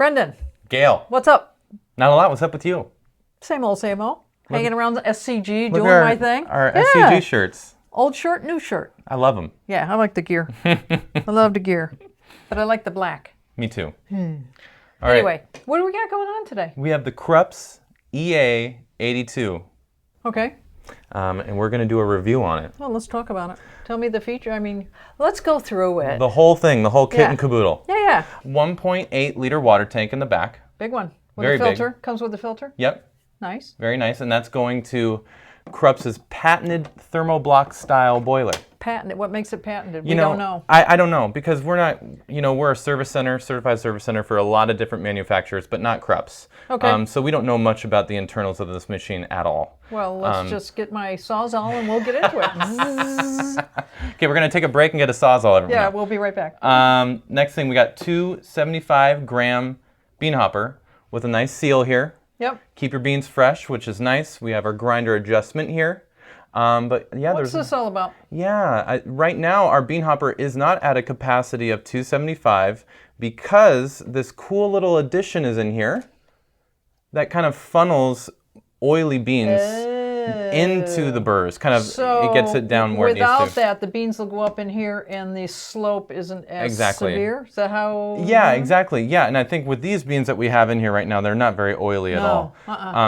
Brendan. Gail. What's up? Not a lot. What's up with you? Same old, same old. Hanging around the SCG, Look doing at my thing. Our SCG shirts. Old shirt, new shirt. I love them. Yeah, I like the gear. I love the gear. But I like the black. Me too. Anyway, what do we got going on today? We have the Krups EA82. Okay. And we're going to do a review on it. Well, let's talk about it. Tell me the feature. I mean, let's go through it. The whole thing, the whole kit and caboodle. Yeah. 1.8 liter water tank in the back. Big one. With Very a filter. big. Comes with a filter. Yep. Nice. Very nice. And that's going to Krups' patented thermoblock style boiler. Patented. What makes it patented? We don't know. I don't know, because we're not, we're a service center, certified service center for a lot of different manufacturers, but not Krups. Okay. So we don't know much about the internals of this machine at all. Well, let's just get my Sawzall and we'll get into it. Okay, we're going to take a break and get a Sawzall, everyone. Yeah, we'll be right back. Next thing, we got two 75-gram bean hopper with a nice seal here. Yep. Keep your beans fresh, which is nice. We have our grinder adjustment here. But yeah, what's this all about? Yeah, right now our bean hopper is not at a capacity of 275 because this cool little addition is in here that kind of funnels oily beans into the burrs. Kind of, it gets it down where it needs to. Without that, the beans will go up in here and the slope isn't as severe? Is that how? Yeah, exactly. Yeah, and I think with these beans that we have in here right now, they're not very oily at all.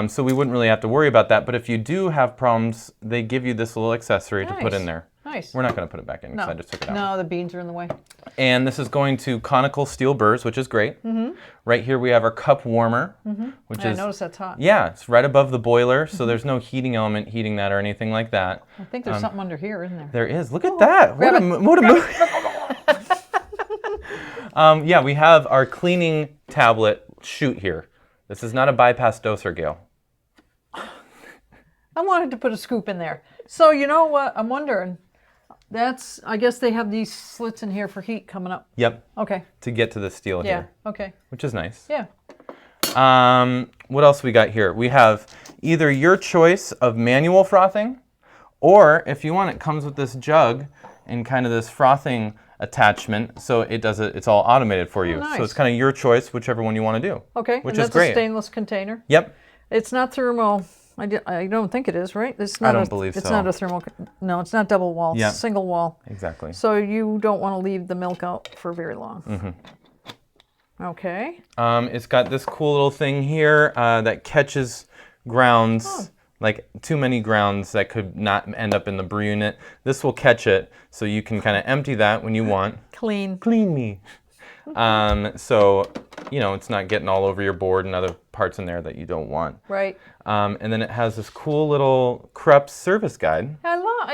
So we wouldn't really have to worry about that. But if you do have problems, they give you this little accessory to put in there. Nice. We're not going to put it back in because I just took it out. No, the beans are in the way. And this is going to conical steel burrs, which is great. Right here we have our cup warmer, which is... I noticed that's hot. Yeah, it's right above the boiler, so there's no heating element heating that or anything like that. I think there's something under here, isn't there? There is. Look at that. What a move. Yeah, we have our cleaning tablet chute here. This is not a bypass doser, Gail. I wanted to put a scoop in there. So you know what? I'm wondering... I guess they have these slits in here for heat coming up. Yep. Okay. To get to the steel here. Yeah, okay. Which is nice. Yeah. What else we got here? We have either your choice of manual frothing, or if you want, it comes with this jug and kind of this frothing attachment, so it's all automated for you. Nice. So it's kind of your choice, whichever one you want to do. Okay, which and is great. That's a stainless container. Yep. It's not thermal. I don't think it is, right? It's not I don't believe so. It's not a thermal. No, it's not double wall. Yep. It's single wall. Exactly. So you don't want to leave the milk out for very long. Okay. It's got this cool little thing here that catches grounds, like too many grounds that could not end up in the brew unit. This will catch it, so you can kind of empty that when you want. Clean me. So, it's not getting all over your board and other parts in there that you don't want. Right. And then it has this cool little Krups service guide. I love,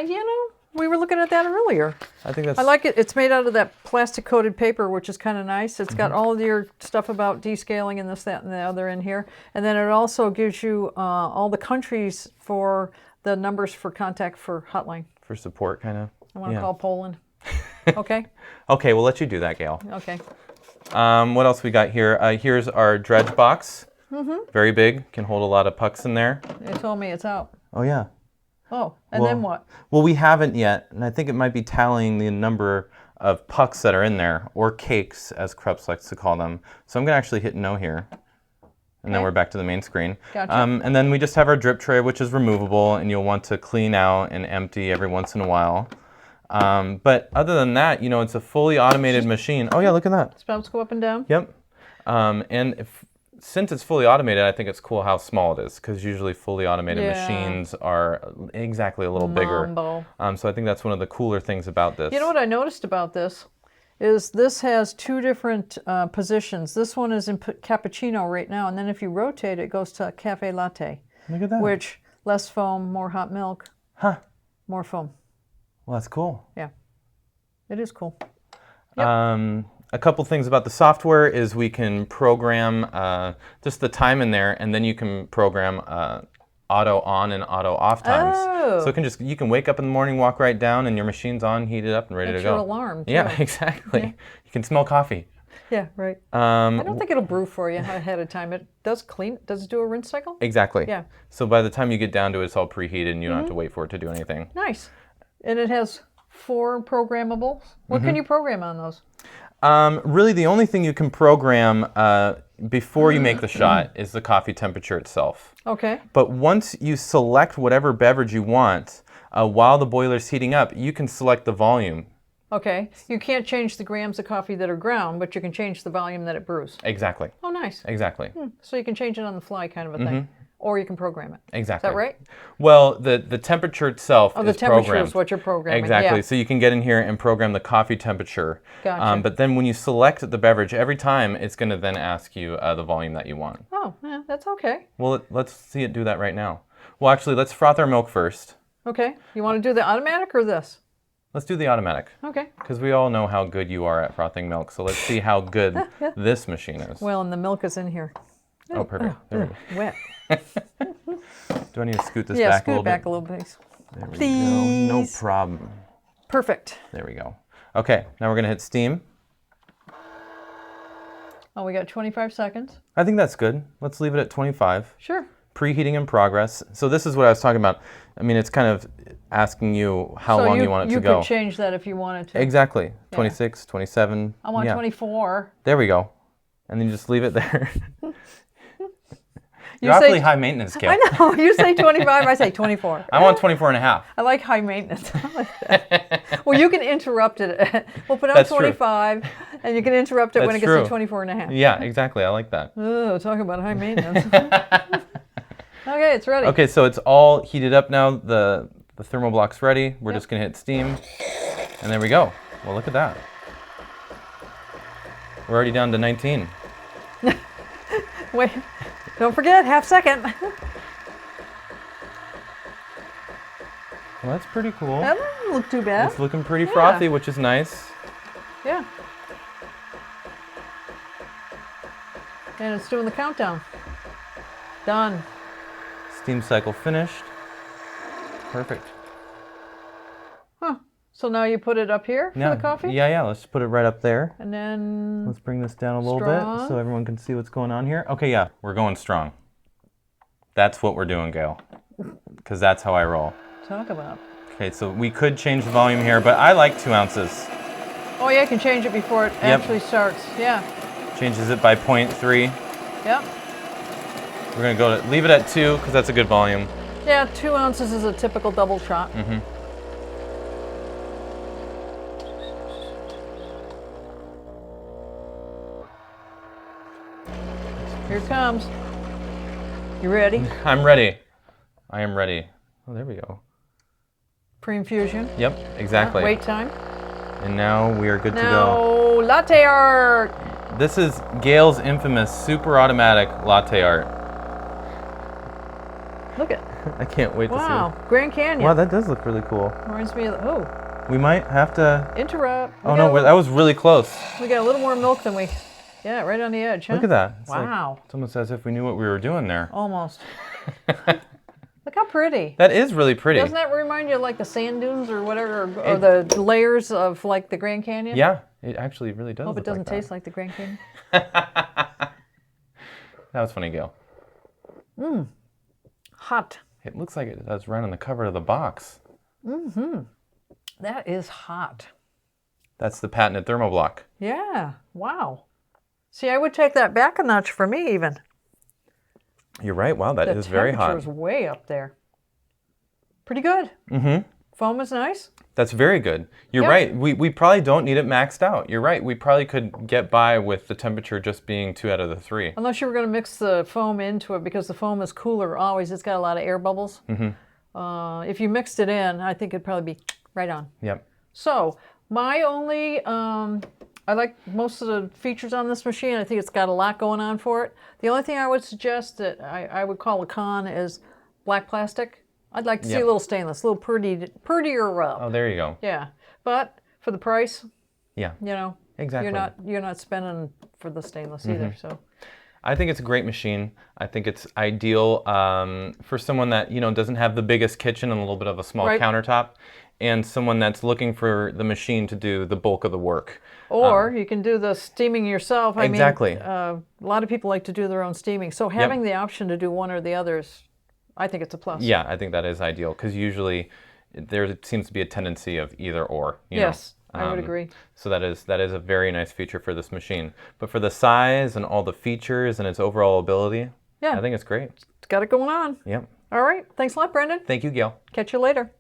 we were looking at that earlier. I think that's... I like it. It's made out of that plastic coated paper, which is kind of nice. It's got all of your stuff about descaling and this, that, and the other in here. And then it also gives you all the countries for the numbers for contact for hotline. For support, kind of. I want to call Poland. Okay? Okay, we'll let you do that, Gail. Okay. What else we got here? Here's our dredge box. Very big, can hold a lot of pucks in there. They told me it's out. Oh, yeah. Oh, and then what? Well, we haven't yet, and I think it might be tallying the number of pucks that are in there, or cakes, as Krups likes to call them. So I'm going to actually hit no here, and then we're back to the main screen. Gotcha. And then we just have our drip tray, which is removable, and you'll want to clean out and empty every once in a while. But other than that, it's a fully automated machine. Oh yeah, look at that. Spouts go up and down? Yep. And since it's fully automated, I think it's cool how small it is, because usually fully automated machines are exactly a little bigger. So I think that's one of the cooler things about this. You know what I noticed about this? Is this has two different positions. This one is in cappuccino right now, and then if you rotate it, it goes to cafe latte. Look at that. Which, less foam, more hot milk. Huh. More foam. Well, that's cool. Yeah. It is cool. Yep. A couple things about the software is we can program just the time in there, and then you can program auto on and auto off times. Oh. So you can wake up in the morning, walk right down, and your machine's on, heated up, and ready to go. That's your alarm, too. Yeah, exactly. Yeah. You can smell coffee. Yeah, right. I don't think it'll brew for you ahead of time. It does clean. Does it do a rinse cycle? Exactly. Yeah. So by the time you get down to it, it's all preheated, and you don't have to wait for it to do anything. Nice. And it has 4 programmable. What can you program on those? Really, the only thing you can program before you make the shot is the coffee temperature itself. Okay. But once you select whatever beverage you want, while the boiler's heating up, you can select the volume. Okay. You can't change the grams of coffee that are ground, but you can change the volume that it brews. Exactly. Oh, nice. Exactly. So you can change it on the fly kind of a thing. Or you can program it. Exactly. Is that right? Well, the temperature itself Oh, the is temperature programmed. is what you're programming. Exactly. Yeah. So you can get in here and program the coffee temperature. Gotcha. But then when you select the beverage, every time it's going to then ask you the volume that you want. Oh, yeah, that's okay. Well, let's see it do that right now. Well, actually, let's froth our milk first. Okay. You want to do the automatic or this? Let's do the automatic. Okay. Because we all know how good you are at frothing milk. So let's see how good this machine is. Well, and the milk is in here. Oh, perfect. There we go. Wet. Do I need to scoot this Yeah, back a scoot little it back bit? a little bit. There we Please. go. No problem. Perfect. There we go. Okay, now we're going to hit steam. Oh, we got 25 seconds. I think that's good. Let's leave it at 25. Sure. Preheating in progress. So this is what I was talking about. I mean, it's kind of asking you how long you want it to go. You could change that if you wanted to. Exactly. 26, 27. I want yeah. 24. There we go. And then you just leave it there. You You're say- awfully high maintenance, Gail. I know. You say 25, I say 24. I want 24 and a half. I like high maintenance. I like that. Well, you can interrupt it. We'll put on That's true. 25, and you can interrupt it when it That's gets to true. 24 and a half. Yeah, exactly. I like that. Oh, talk about high maintenance. Okay, it's ready. Okay, so it's all heated up now. The thermal block's ready. We're just going to hit steam. And there we go. Well, look at that. We're already down to 19. Wait, don't forget, half second. Well, that's pretty cool. That doesn't look too bad. It's looking pretty frothy, which is nice. Yeah. And it's doing the countdown. Done. Steam cycle finished. Perfect. Huh. So now you put it up here for Yeah, the coffee? yeah. Let's put it right up there. And then Let's bring this down a little Strong. bit so everyone can see what's going on here. Okay, yeah, we're going strong. That's what we're doing, Gail. Because that's how I roll. talk about. Okay, so we could change the volume here, but I like 2 ounces. Oh yeah, you can change it before it actually starts. Yeah. Changes it by 0.3. Yep. We're gonna leave it at 2 because that's a good volume. Yeah, 2 ounces is a typical double shot. Mm-hmm. Here it comes. You ready? I'm ready. I am ready. Oh, there we go. Pre-infusion. Yep, exactly. Wait time. And now we are good to go. Now, latte art. This is Gail's infamous super automatic latte art. Look at. I can't wait to see Wow, Grand Canyon. Wow, that does look really cool. Reminds me of the, oh, We might have to... interrupt. Oh no, that was really close. We got a little more milk than we, yeah, right on the edge, huh? Look at that. It's Wow. it's almost as if we knew what we were doing there. Almost. Look how pretty. That is really pretty. Doesn't that remind you of like the sand dunes or whatever, or the layers of like the Grand Canyon? Yeah, it actually really does. Hope it look doesn't like taste like the Grand Canyon. that. That was funny, Gail. Hot. It looks like it does right on the cover of the box. That is hot. That's the patented thermoblock. Yeah. Wow. See, I would take that back a notch for me even. You're right. Wow, that The is very hot. temperature's way up there. Pretty good. Mm-hmm. Foam is nice. That's very good. You're Yep. right. We probably don't need it maxed out. You're right. We probably could get by with the temperature just being 2 out of the 3. Unless you were going to mix the foam into it, because the foam is cooler always. It's got a lot of air bubbles. If you mixed it in, I think it'd probably be right on. Yep. So my only, I like most of the features on this machine. I think it's got a lot going on for it. The only thing I would suggest that I would call a con is black plastic. I'd like to see a little stainless, a little prettier rub. Oh, there you go. Yeah, but for the price, Yeah. you know, Exactly. you're not spending for the stainless either. So I think it's a great machine. I think it's ideal for someone that, you know, doesn't have the biggest kitchen and a little bit of a small Right. countertop, and someone that's looking for the machine to do the bulk of the work. or you can do the steaming yourself. I Exactly. mean, a lot of people like to do their own steaming. So having the option to do one or the other is, I think it's a plus. Yeah, I think that is ideal because usually there seems to be a tendency of either or. You know? Yes, I would agree. So that is a very nice feature for this machine. But for the size and all the features and its overall ability, Yeah. I think it's great. It's got it going on. Yep. All right. Thanks a lot, Brendan. Thank you, Gail. Catch you later.